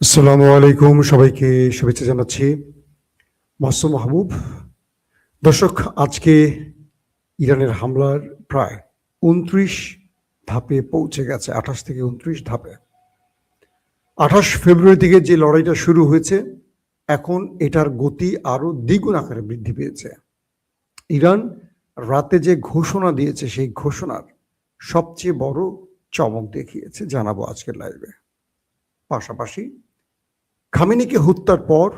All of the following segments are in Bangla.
আসসালামু আলাইকুম, সবাইকে শুভেচ্ছা জানাচ্ছি। মাসুম মাহবুব। দর্শক, আজকে ইরানের হামলার প্রায় ২৯ ধাপে পৌঁছে গেছে, ২৮ থেকে ২৯ ধাপে। ২৮ ফেব্রুয়ারি থেকে যে লড়াইটা শুরু হয়েছে, এখন এটার গতি আরো দ্বিগুণ আকারে বৃদ্ধি পেয়েছে। ইরান রাতে যে ঘোষণা দিয়েছে, সেই ঘোষণার সবচেয়ে বড় চমক দেখিয়েছে, জানাবো আজকের লাইভে। পাশাপাশি খামেনিকে হত্যার পর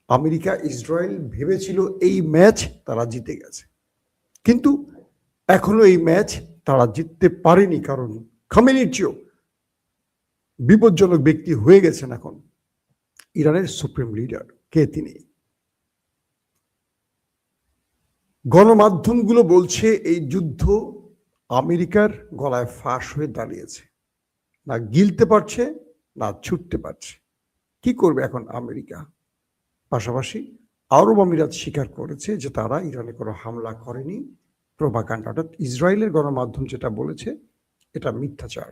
আমেরিকা ইসরায়েল ভেবেছিল এই ম্যাচ তারা জিতে গেছে, কিন্তু এখনো এই ম্যাচ তারা জিততে পারেনি, কারণ খামেনির চেয়েও বিপজ্জনক ব্যক্তি হয়ে গেছেন এখন ইরানের সুপ্রিম লিডার। কে তিনি? গণমাধ্যমগুলো বলছে এই যুদ্ধ আমেরিকার গলায় ফাঁস হয়ে দাঁড়িয়েছে, না গিলতে পারছে না ছুটতে পারছে। কি করবে এখন আমেরিকা? পাশাপাশি আরব আমিরাত স্বীকার করেছে যে তারা ইরানে কোনো হামলা করেনি। প্রোপাগান্ডা, অর্থাৎ ইসরায়েলের গণমাধ্যম যেটা বলেছে এটা মিথ্যাচার।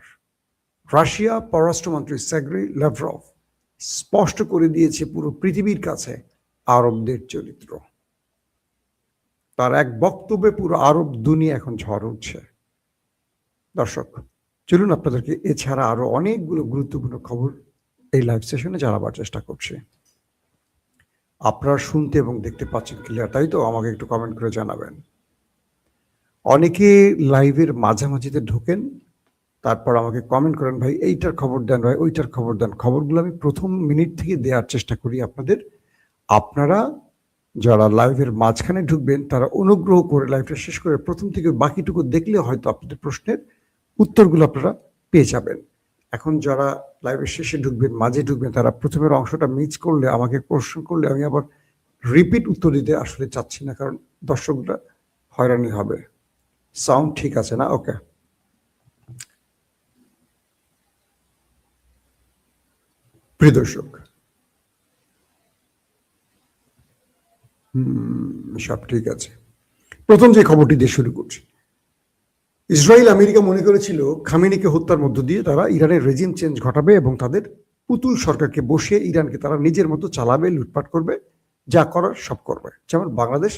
রাশিয়া পররাষ্ট্রমন্ত্রী সের্গেই ল্যাভরভ স্পষ্ট করে দিয়েছে পুরো পৃথিবীর কাছে আরবদের চরিত্র। তার এক বক্তব্যে পুরো আরব দুনিয়া এখন ঝড় উঠছে। দর্শক, চলুন আপনাদেরকে এছাড়া আরো অনেকগুলো গুরুত্বপূর্ণ খবর এই লাইভ সেশনে জানাবার চেষ্টা করছি। আপনারা শুনতে এবং দেখতে পাচ্ছেন ক্লিয়ার, তাই তো? আমাকে একটু কমেন্ট করে জানাবেন। অনেকে লাইভের মাঝামাঝিতে ঢোকেন, তারপর আমাকে কমেন্ট করেন, ভাই এইটার খবর দেন, ভাই ওইটার খবর দেন। খবরগুলো আমি প্রথম মিনিট থেকে দেওয়ার চেষ্টা করি আপনাদের। আপনারা যারা লাইভের মাঝখানে ঢুকবেন তারা অনুগ্রহ করে লাইভটা শেষ করে প্রথম থেকে বাকিটুকু দেখলে হয়তো আপনাদের প্রশ্নের উত্তরগুলো আপনারা পেয়ে যাবেন। এখন যারা লাইভের শেষে ঢুকবেন, মাঝে ঢুকবেন, তারা প্রথমের অংশটা মিস করলে, আমাকে প্রশ্ন করলে আমি আবার রিপিট উত্তর দিতে আসলে চাচ্ছি না, কারণ দর্শকরা হয়রানি হবে। সাউন্ড ঠিক আছে না? ওকে। প্রিয় দর্শক, সব ঠিক আছে। প্রথম যে খবরটি দিয়ে শুরু করছি। ইসরায়েল আমেরিকা মনে করেছিল খামেনিকে হত্যার মধ্য দিয়ে তারা ইরানের রেজিম চেঞ্জ ঘটাবে এবং তাদের পুতুল সরকারকে বসিয়ে ইরানকে তারা নিজের মতো চালাবে, লুটপাট করবে, যা করার সব করবে। যেমন বাংলাদেশ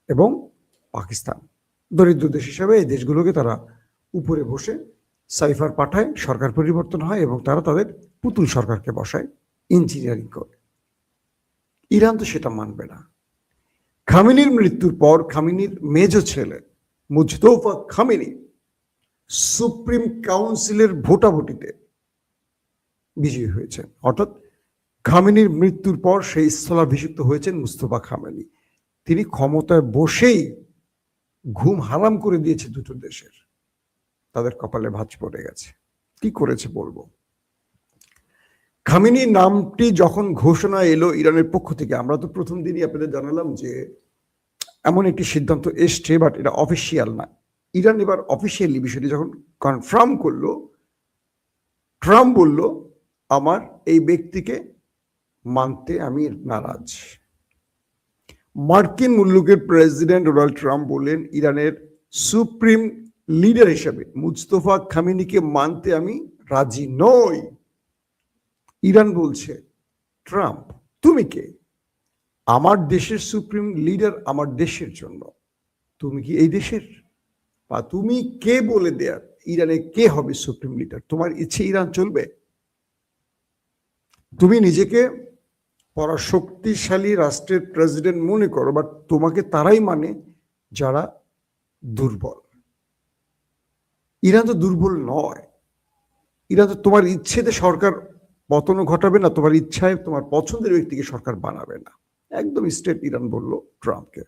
এবং পাকিস্তান দরিদ্র দেশ হিসাবে এই দেশগুলোকে তারা উপরে বসে সাইফার পাঠায়, সরকার পরিবর্তন হয় এবং তারা তাদের পুতুল সরকারকে বসায়, ইঞ্জিনিয়ারিং করে। ইরান তো সেটা মানবে না। খামেনির মৃত্যুর পর খামেনির মেজ ছেলে মুজতফা খামেনি সুপ্রিম কাউন্সিলের ভোটাভুটিতে বিজয়ী হয়েছেন, অর্থাৎ খামেনির মৃত্যুর পর সেই স্থলাভিষিক্ত হয়েছেন মুস্তফা খামেনি। তিনি ক্ষমতায় বসেই ঘুম হারাম করে দিয়েছে দুটো দেশের, তাদের কপালে ভাঁজ পড়ে গেছে। কি করেছে বলবো। খামেনি নামটি যখন ঘোষণা এলো ইরানের পক্ষ থেকে, আমরা তো প্রথম দিনই আপনাদের জানালাম যে এমন একটি সিদ্ধান্ত এসছে, বাট এটা অফিসিয়াল না। ইরান এবার অফিসিয়ালি বিষয়টি যখন কনফার্ম করলো, ট্রাম্প বলল আমার এই ব্যক্তিকে মানতে আমি নারাজ। মার্কিন মুলুকের প্রেসিডেন্ট ডোনাল্ড ট্রাম্প বললেন ইরানের সুপ্রিম লিডার হিসেবে মুস্তফা খামেনিকে মানতে আমি রাজি নই। ইরান বলছে, ট্রাম্প তুমি কে? আমার দেশের সুপ্রিম লিডার আমার দেশের জন্য, তুমি কি এই দেশের? বা তুমি কে বলে দেয়ার ইরানে কে হবে সুপ্রিম লিডার? তোমার ইচ্ছে ইরান চলবে? তুমি নিজেকে পরাশক্তিশালী রাষ্ট্রের প্রেসিডেন্ট মনে করো, বাট তোমাকে তারাই মানে যারা দুর্বল। ইরান তো দুর্বল নয়। ইরান তো তোমার ইচ্ছেতে সরকার পতন ঘটাবে না, তোমার ইচ্ছায় তোমার পছন্দের ব্যক্তিকে সরকার বানাবে না। একদম স্ট্রেট ইরান বলল ট্রাম্পকে।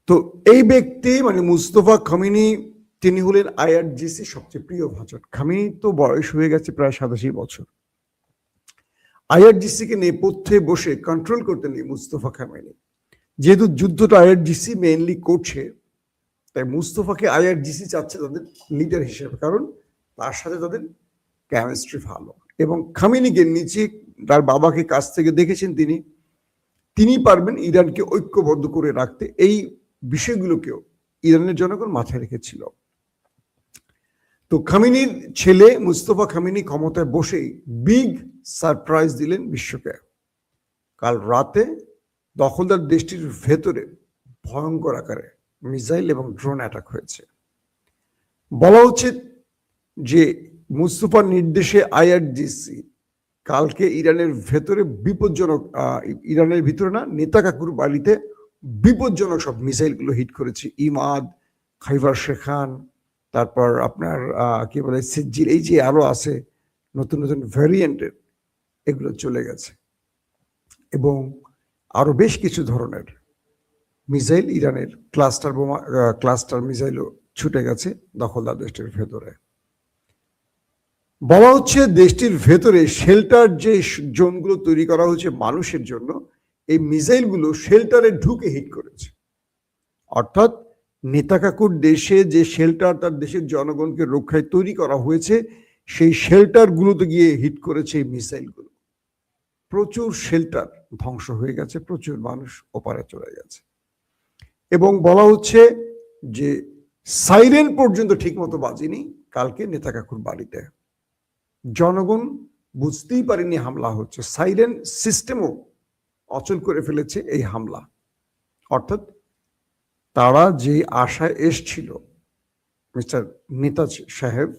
তো এই ব্যক্তি মানে মুস্তফা খামেনি, তিনি হলেন আইআরজিসি সবচেয়ে প্রিয় ভাজন। খামেনি তো বয়স হয়ে গেছে প্রায় 87 বছর। আইআরজিসিকে নেপথ্যে বসে কন্ট্রোল করতে নেই মুস্তফা খামেনি। যেহেতু যুদ্ধটা আইআরজিসি মেইনলি করছে, তাই মুস্তফাকে আইআরজিসি চাচ্ছে তাদের লিডার হিসেবে, কারণ তার সাথে তাদের কেমিস্ট্রি ভালো। এবং খামেনিকে নিচে তার বাবাকে কাছ থেকে দেখেছেন, তিনি পারবেন ইরানকে ঐক্যবদ্ধ করে রাখতে। এই বিষয়গুলোকেও ইরানের জনগণ মাথায় রেখেছিল। তো খামেনির ছেলে মুস্তফা খামেনি ক্ষমতায় বসেই বিগ সারপ্রাইজ দিলেন বিশ্বকে। কাল রাতে দখলদার দেশটির ভেতরে ভয়ঙ্কর আকারে মিসাইল এবং ড্রোন অ্যাটাক হয়েছে। বলা হচ্ছে যে মুস্তফার নির্দেশে আইআরজিসি কালকে ইরানের ভেতরে বিপজ্জনক, ইরানের ভিতরে না, নেতা কাকুর বাড়িতে বিপজ্জনক সব মিসাইলগুলো হিট করেছে। ইমাদ, খাইবার শেখান, তারপর আপনার কি বলে সিজ্জির, এই যে আরো আছে নতুন নতুন ভ্যারিয়েন্টের, এগুলো চলে গেছে। এবং আরো বেশ কিছু ধরনের মিসাইল, ইরানের ক্লাস্টার বোমা, ক্লাস্টার মিসাইলও ছুটে গেছে দখলদার দেশটির ভেতরে। বলা হচ্ছে দেশটির ভেতরে শেল্টার যে জোনগুলো তৈরি করা হয়েছে মানুষের জন্য, এই মিসাইলগুলো শেল্টারে ঢুকে হিট করেছে। অর্থাৎ নেতা কাকুর দেশে যে শেল্টার তার দেশের জনগণকে রক্ষায় তৈরি করা হয়েছে, সেই শেল্টারগুলোতে গিয়ে হিট করেছে এই মিসাইলগুলো। প্রচুর শেল্টার ধ্বংস হয়ে গেছে, প্রচুর মানুষ ওপারে চলে গেছে। এবং বলা হচ্ছে যে সাইরেন পর্যন্ত ঠিক মতো বাজেনি কালকে নেতা কাকুর বাড়িতে। জনগণ বুঝতেই পারেনি হামলা হচ্ছে, সাইরেন সিস্টেমও অচল করে ফেলেছে এই হামলা। অর্থাৎ তারা যে আশায় এসছিল মিস্টার নেতাজ সাহেব,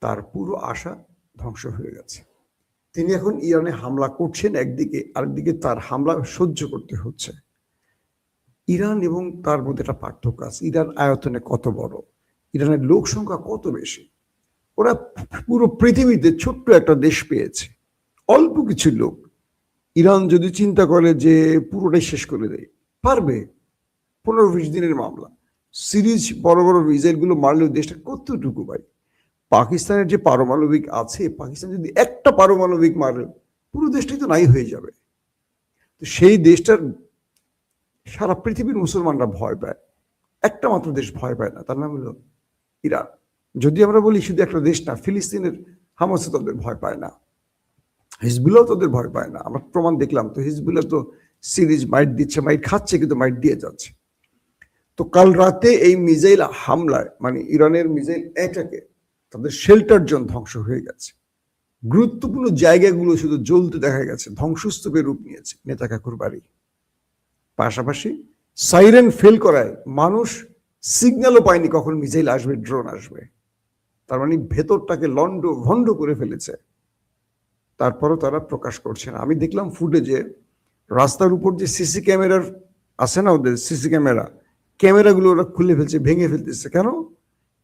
তার পুরো আশা ধ্বংস হয়ে গেছে। তিনি এখন ইরানে হামলা করছেন একদিকে, আরেকদিকে তার হামলা সহ্য করতে হচ্ছে। ইরান এবং তার মধ্যে একটা পার্থক্য আছে। ইরান আয়তনে কত বড়, ইরানের লোক সংখ্যা কত বেশি। ওরা পুরো পৃথিবীতে ছোট্ট একটা দেশ পেয়েছে, অল্প কিছু লোক। ইরান যদি চিন্তা করে যে পুরোটাই শেষ করে দেয়, পারবে। 15-20 দিনের মামলা, সিরিজ বড় বড় মিসাইলগুলো মারলেও দেশটা কতটুকু ভাই। পাকিস্তানের যে পারমাণবিক আছে, পাকিস্তান যদি একটা পারমাণবিক মারে পুরো দেশটাই তো নাই হয়ে যাবে। তো সেই দেশটার সারা পৃথিবীর মুসলমানরা ভয় পায়, একটা মাত্র দেশ ভয় পায় না, তার নাম হলো ইরান। যদি আমরা বলি শুধু একটা দেশ না, ফিলিস্তিনের হামাসও তাদের ভয় পায় না, হিজবুল্লাহ তাদের ভয় পায় না। আমরা প্রমাণ দেখলাম তো, হিজবুল্লাহ তো সিরিজ মাইট দিচ্ছে, মাইট খাচ্ছে, কিন্তু মাইট দিয়ে যাচ্ছে। তো কাল রাতে এই মিসাইল হামলায়, মানে ইরানের মিসাইল অ্যাটাকে তাদের শেল্টার জোন ধ্বংস হয়ে গেছে। গুরুত্বপূর্ণ জায়গাগুলো শুধু জ্বলতে দেখা গেছে, ধ্বংসস্তূপের রূপ নিয়েছে নেতা কাকুর বাড়ি। পাশাপাশি সাইরেন ফেল করায় মানুষ সিগন্যালও পায়নি কখন মিসাইল আসবে, ড্রোন আসবে। তার মানে ভেতরটাকে লন্ড ভন্ড করে ফেলেছে। তারপরও তারা প্রকাশ করছে না। আমি দেখলাম ফুটেজে, রাস্তার উপর যে সিসি ক্যামেরার আছে না, ওদের সিসি ক্যামেরাগুলো ওরা খুলে ফেলছে, ভেঙে ফেলতেছে। কেন?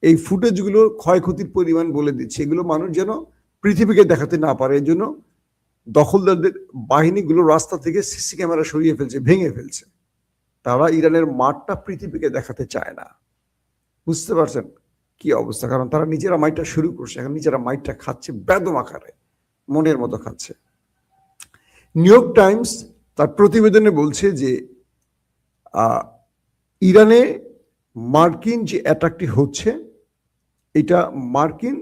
এই ফুটেজগুলো ক্ষয়ক্ষতির পরিমাণ বলে দিচ্ছে, এগুলো মানুষ যেন পৃথিবীকে দেখাতে না পারে। এই জন্য দখলদারদের বাহিনীগুলো রাস্তা থেকে সিসি ক্যামেরা সরিয়ে ফেলছে, ভেঙে ফেলছে। তারা ইরানের মাঠটা পৃথিবীকে দেখাতে চায় না। বুঝতে পারছেন কি অবস্থা? কারণ তারা নিজেরা মাইটটা শুরু করছে, এখন নিজেরা মাইটটা খাচ্ছে বেদম আকারে, মনের মতো খাচ্ছে। নিউ ইয়র্ক টাইমস তার প্রতিবেদনে বলছে যে ইরানে মার্কিন যে অ্যাটাকটি হচ্ছে, এটা মার্কিন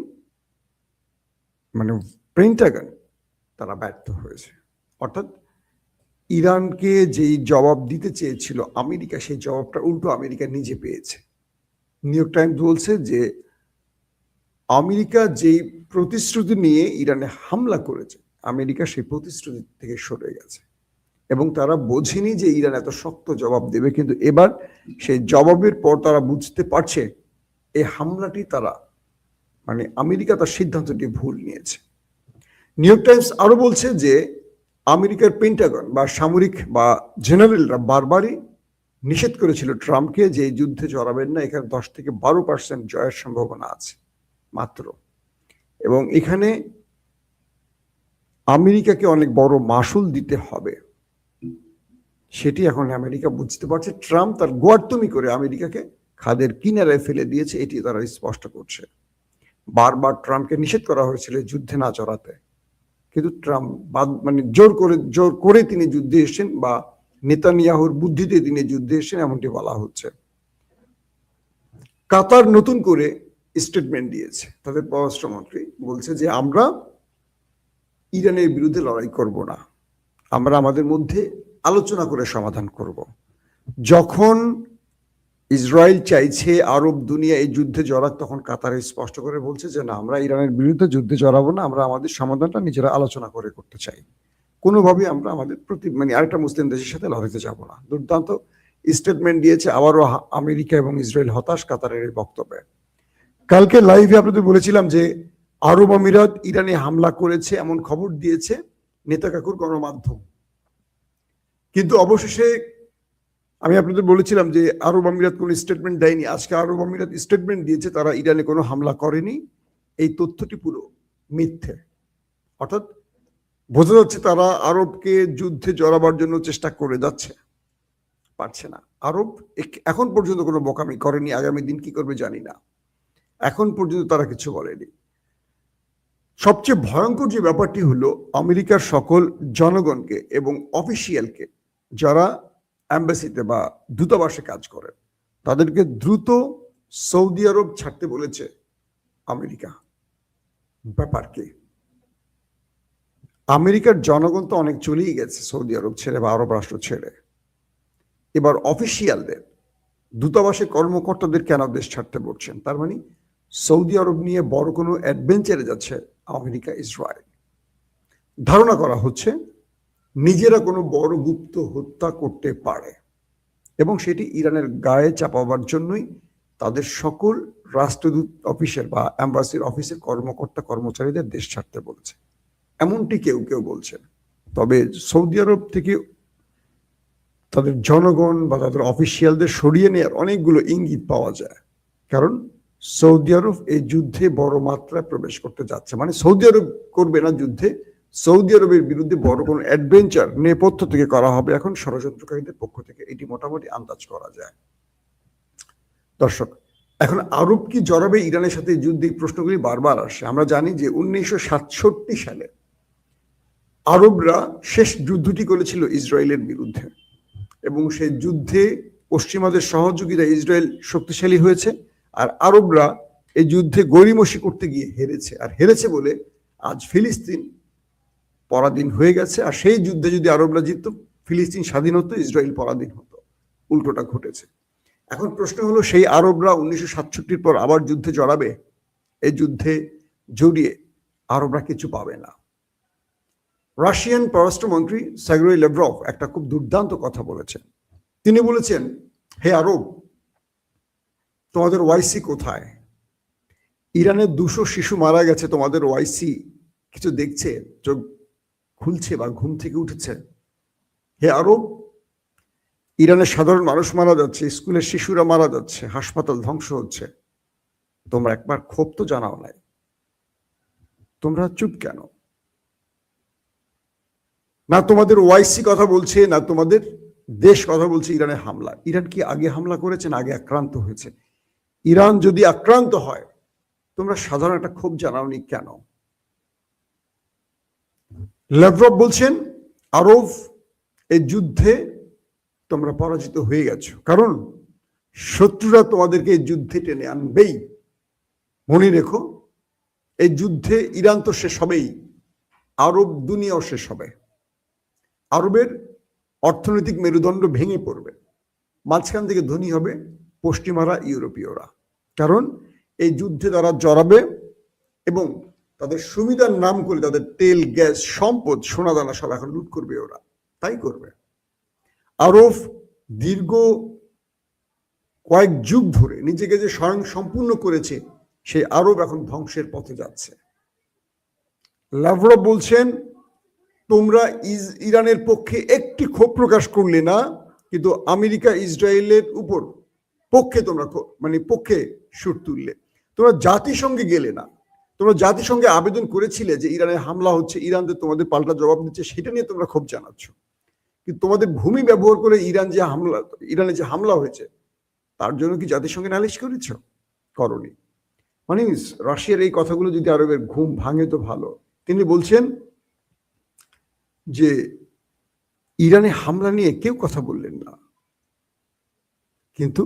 মানে পেন্টাগন তারা ব্যর্থ হয়েছে। অর্থাৎ ইরানকে যেই জবাব দিতে চেয়েছিল আমেরিকা, সেই জবাবটা উল্টো আমেরিকা নিজে পেয়েছে। নিউ ইয়র্ক টাইমস বলছে যে আমেরিকা যেই প্রতিশ্রুতি নিয়ে ইরানে হামলা করেছে, আমেরিকা সেই প্রতিশ্রুতি থেকে সরে গেছে এবং তারা বোঝেনি যে ইরান এত শক্ত জবাব দেবে। কিন্তু এবার সেই জবাবের পর তারা বুঝতে পারছে এই হামলাটি তারা, মানে আমেরিকা তার সিদ্ধান্তটি ভুল নিয়েছে। নিউ ইয়র্ক টাইমস আরো বলছে যে আমেরিকার পেন্টাগন বা সামরিক বা জেনারেলরা বারবারই নিষেধ করেছিল ট্রাম্পকে যে এই যুদ্ধে জড়াবেন না, এখানে 10 থেকে 12% জয়ের সম্ভাবনা আছে মাত্র। এবং এখানে আমেরিকাকে অনেক বড় মাসুল দিতে হবে, সেটি এখন আমেরিকা বুঝতে পারছে। ট্রাম্প তার গোয়ার্তুমি করে আমেরিকাকে খাদের কিনারায় ফেলে দিয়েছে, এটি তারা স্পষ্ট করছে। বারবার ট্রাম্পকে নিষেধ করা হয়েছিল যুদ্ধে না জড়াতে, কিন্তু ট্রাম্প মানে জোর করে তিনি যুদ্ধে এসেছেন, বা নেতানিয়াহুর বুদ্ধিতে তিনি যুদ্ধে এসেছেন, এমনটি বলা হচ্ছে। কাতার নতুন করে স্টেটমেন্ট দিয়েছে, তাদের পররাষ্ট্রমন্ত্রী বলছে যে আমরা ইরানের বিরুদ্ধে লড়াই করব না, আমরা আমাদের মধ্যে আলোচনা করে সমাধান করব। যখন ইসরায়েল চাইছে আরব দুনিয়া এই যুদ্ধে জড়াক, তখন কাতার স্পষ্ট করে বলছে যে না, আমরা ইরানের বিরুদ্ধে যুদ্ধে জড়াবো না, আমরা আমাদের সমাধানটা নিজেরা আলোচনা করে করতে চাই, কোনোভাবেই আমরা আমাদের মানে আরেকটা মুসলিম দেশের সাথে লড়াইতে যাব না। দুর্দান্ত স্টেটমেন্ট দিয়েছে। আবারও আমেরিকা এবং ইসরায়েল হতাশ কাতারের এই বক্তব্যে। কালকে লাইভে আপনাদের বলেছিলাম যে আরব আমিরাত ইরানে হামলা করেছে এমন খবর দিয়েছে নেতা কাকুর গণমাধ্যম, কিন্তু অবশেষে আমি আপনাদের বলেছিলাম যে আরব আমিরাত কোনো স্টেটমেন্ট দেয়নি। আজকে আরব আমিরাত স্টেটমেন্ট দিয়েছে তারা ইরানে কোনো হামলা করেনি। এই তথ্যটি পুরো মিথ্যে। অর্থাৎ বোঝা যাচ্ছে তারা আরবকে যুদ্ধে জড়াবার জন্য চেষ্টা করে যাচ্ছে, পারছে না। আরব এখন পর্যন্ত কোনো বোকামি করেনি, আগামী দিন কি করবে জানি না। এখন পর্যন্ত তারা কিছু বলেনি। সবচেয়ে ভয়ঙ্কর যে ব্যাপারটি হলো, আমেরিকার সকল জনগণকে এবং অফিসিয়ালকে যারা অ্যাম্বাসিতে বা দূতাবাসে কাজ করেন তাদেরকে দ্রুত সৌদি আরব ছাড়তে বলেছে আমেরিকা। ব্যাপার কি? আমেরিকার জনগণ তো অনেক চলেই গেছে সৌদি আরব ছেড়ে বা আরব রাষ্ট্র ছেড়ে। এবার অফিসিয়ালদের, দূতাবাসের কর্মকর্তাদের কেন দেশ ছাড়তে বলছেন? তার মানে সৌদি আরব নিয়ে বড় কোনো অ্যাডভেঞ্চারে যাচ্ছে আমেরিকা ইসরায়েল। ধারণা করা হচ্ছে নিজেরা কোনো বড় গুপ্ত হত্যা করতে পারে এবং সেটি ইরানের গায়ে চাপাবার জন্যই তাদের সকল রাষ্ট্রদূত অফিসের বা অ্যাম্বাসির অফিসের কর্মকর্তা কর্মচারীদের দেশ ছাড়তে বলেছে, এমনটি কেউ কেউ বলছেন। তবে সৌদি আরব থেকে তাদের জনগণ বা তাদের অফিসিয়ালদের সরিয়ে নেওয়ার অনেকগুলো ইঙ্গিত পাওয়া যায়, কারণ সৌদি আরব এই যুদ্ধে বড় মাত্রায় প্রবেশ করতে যাচ্ছে। মানে সৌদি আরব করবে না যুদ্ধে, সৌদি আরবের বিরুদ্ধে বড় কোনো অ্যাডভেঞ্চার নেপথ্য থেকে করা হবে এখন ষড়যন্ত্রকারীদের পক্ষ থেকে, এটি মোটামুটি আন্দাজ করা যায়। দর্শক, এখন আরব কি জড়াবে ইরানের সাথে যুদ্ধে? প্রশ্নগুলি বারবার আসে। আমরা জানি যে 1967 সালে আরবরা শেষ যুদ্ধটি করেছিল ইসরায়েলের বিরুদ্ধে এবং সেই যুদ্ধে পশ্চিমাদের সহযোগিতায় ইসরায়েল শক্তিশালী হয়েছে, আর আরবরা এই যুদ্ধে গড়িমসি করতে গিয়ে হেরেছে। আর হেরেছে বলে আজ ফিলিস্তিন পরাধীন হয়ে গেছে। আর সেই যুদ্ধে যদি আরবরা জিতত, ফিলিস্তিন স্বাধীন হতো, ইসরায়েল পরাধীন হতো। উল্টোটা ঘটেছে। এখন প্রশ্ন হলো, সেই আরবরা 1967 পর আবার যুদ্ধে জড়াবে? এই যুদ্ধে জড়িয়ে আরবরা কিছু পাবে না। রাশিয়ান পররাষ্ট্রমন্ত্রী সার্গেই ল্যাভরভ একটা খুব দুর্দান্ত কথা বলেছেন। তিনি বলেছেন, হে আরব, তোমাদের ওয়াইসি কোথায়? ইরানের 200 শিশু মারা গেছে, তোমাদের ওয়াইসি কিছু দেখছে? চোখ খুলছে বা ঘুম থেকে উঠেছে? হে আরব, ইরানের সাধারণ মানুষ মারা যাচ্ছে, স্কুলের শিশুরা মারা যাচ্ছে, হাসপাতাল ধ্বংস হচ্ছে, তোমরা একবার ক্ষোভ তো জানাও নাই, তোমরা চুপ কেন? না তোমাদের ওয়াইসি কথা বলছে, না তোমাদের দেশ কথা বলছে ইরানের হামলা। ইরান কি আগে হামলা করেছে না আগে আক্রান্ত হয়েছে? ইরান যদি আক্রান্ত হয়, তোমরা সাধারণ একটা ক্ষোভ জানাওনি কেন? ল্যাভরভ বলছেন, আরব এই যুদ্ধে তোমরা পরাজিত হয়ে গেছো, কারণ শত্রুরা তোমাদেরকে এই যুদ্ধে টেনে আনবেই। মনে রেখো, এই যুদ্ধে ইরান তো শেষ হবেই, আরব দুনিয়াও শেষ হবে। আরবের অর্থনৈতিক মেরুদণ্ড ভেঙে পড়বে, মাঝখান থেকে ধনী হবে পশ্চিমারা, ইউরোপীয়রা। কারণ এই যুদ্ধে তারা জড়াবে এবং তাদের সুবিধার নাম করে তাদের তেল, গ্যাস, সম্পদ, সোনাদানা সব এখন লুট করবে ওরা। তাই করবে। আরব দীর্ঘ কয়েক যুগ ধরে নিজেকে যে স্বয়ং সম্পূর্ণ করেছে, সেই আরব এখন ধ্বংসের পথে যাচ্ছে। ল্যাভরভ বলছেন, তোমরা ইরানের পক্ষে একটি ক্ষোভ প্রকাশ করলে না, কিন্তু আমেরিকা ইসরায়েলের উপর পক্ষে তোমরা পক্ষে সুর তুললে। তোমরা জাতিসংঘে গেলে না, তোমরা জাতিসংঘে আবেদন করেছিলে যে ইরানের হামলা হচ্ছে, ইরান যে তোমাদের পাল্টা জবাব দিচ্ছে, সেটা নিয়ে তোমরা ক্ষোভ জানাচ্ছ। কিন্তু তোমাদের ভূমি ব্যবহার করে ইরানে যে হামলা হয়েছে, তার জন্য কি জাতিসংঘে নালিশ করেছ? করনি। মানে রাশিয়ার এই কথাগুলো যদি আরবের ঘুম ভাঙে তো ভালো। তিনি বলছেন যে ইরানে হামলা নিয়ে কেউ কথা বললেন না, কিন্তু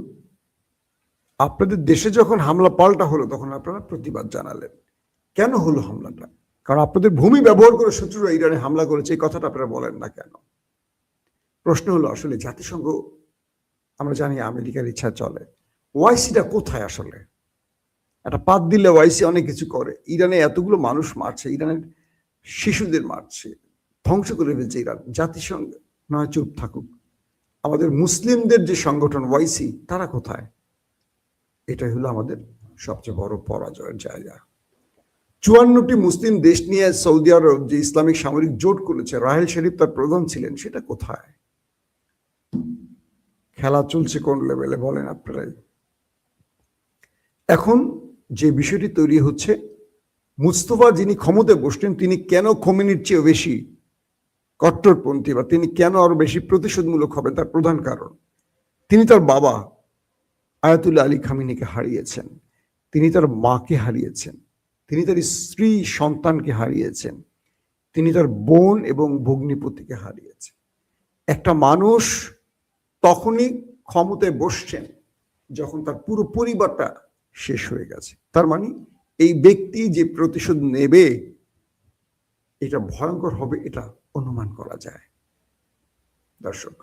আপনাদের দেশে যখন হামলা পাল্টা হলো তখন আপনারা প্রতিবাদ জানালেন। কেন হলো হামলাটা? কারণ আপনাদের ভূমি ব্যবহার করে শত্রুরা ইরানে হামলা করেছে, এই কথাটা আপনারা বলেন না কেন? প্রশ্ন হলো, আসলে জাতিসংঘ আমরা জানি আমেরিকার ইচ্ছা চলে। ওয়াইসিটা কোথায় আসলে? একটা পাত দিলে ওয়াইসি অনেক কিছু করে। ইরানে এতগুলো মানুষ মারছে, ইরানের শিশুদের মারছে, ধ্বংস করে ফেলছে ইরান। জাতিসংঘ নয় চুপ থাকুক, আমাদের মুসলিমদের যে সংগঠন ওয়াইসি তারা কোথায়? এটাই হলো আমাদের সবচেয়ে বড় পরাজয়ের জায়গা। 54টি মুসলিম দেশ নিয়ে সৌদি আরব যে ইসলামিক সামরিক জোট করেছে, রাহেল শরীফ তার প্রধান ছিলেন, সেটা কোথায়? খেলা চলছে কোন লেভেলে বলেন আপনারাই। এখন যে বিষয়টি তৈরি হচ্ছে, মুস্তফা যিনি ক্ষমতায় বসলেন তিনি কেন খোমেনির চেয়ে বেশি কট্টরপন্থী বা তিনি কেন আরো বেশি প্রতিশোধমূলক হবেন, তার প্রধান কারণ তিনি তার বাবা আয়াতুল্লাহ আলী খামেনিকে হারিয়েছেন, তিনি তার মাকে হারিয়েছেন, তিনি তার স্ত্রী সন্তানকে হারিয়েছেন, তিনি তার বোন এবং ভগ্নিপতিকে হারিয়েছেন। একটা মানুষ তখনই ক্ষমতায় বসছেন যখন তার পুরো পরিবারটা শেষ হয়ে গেছে। তার মানে এই ব্যক্তি যে প্রতিশোধ নেবে এটা ভয়ঙ্কর হবে, এটা অনুমান করা যায়। দর্শক,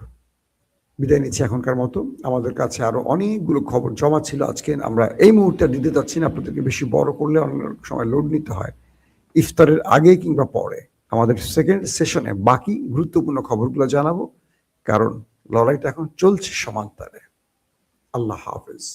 বিদায় নিচ্ছি এখনকার মতো। আমাদের কাছে আরো অনেকগুলো খবর জমা ছিল আজকে, আমরা এই মুহূর্তে দিতে চাচ্ছি না, আপনাদেরকে বেশি বড় করলে অনেক সময় লোড নিতে হয়। ইফতারের আগে কিংবা পরে আমাদের সেকেন্ড সেশনে বাকি গুরুত্বপূর্ণ খবরগুলো জানাবো, কারণ লড়াইটা এখন চলছে সমান্তরে। আল্লাহ হাফেজ।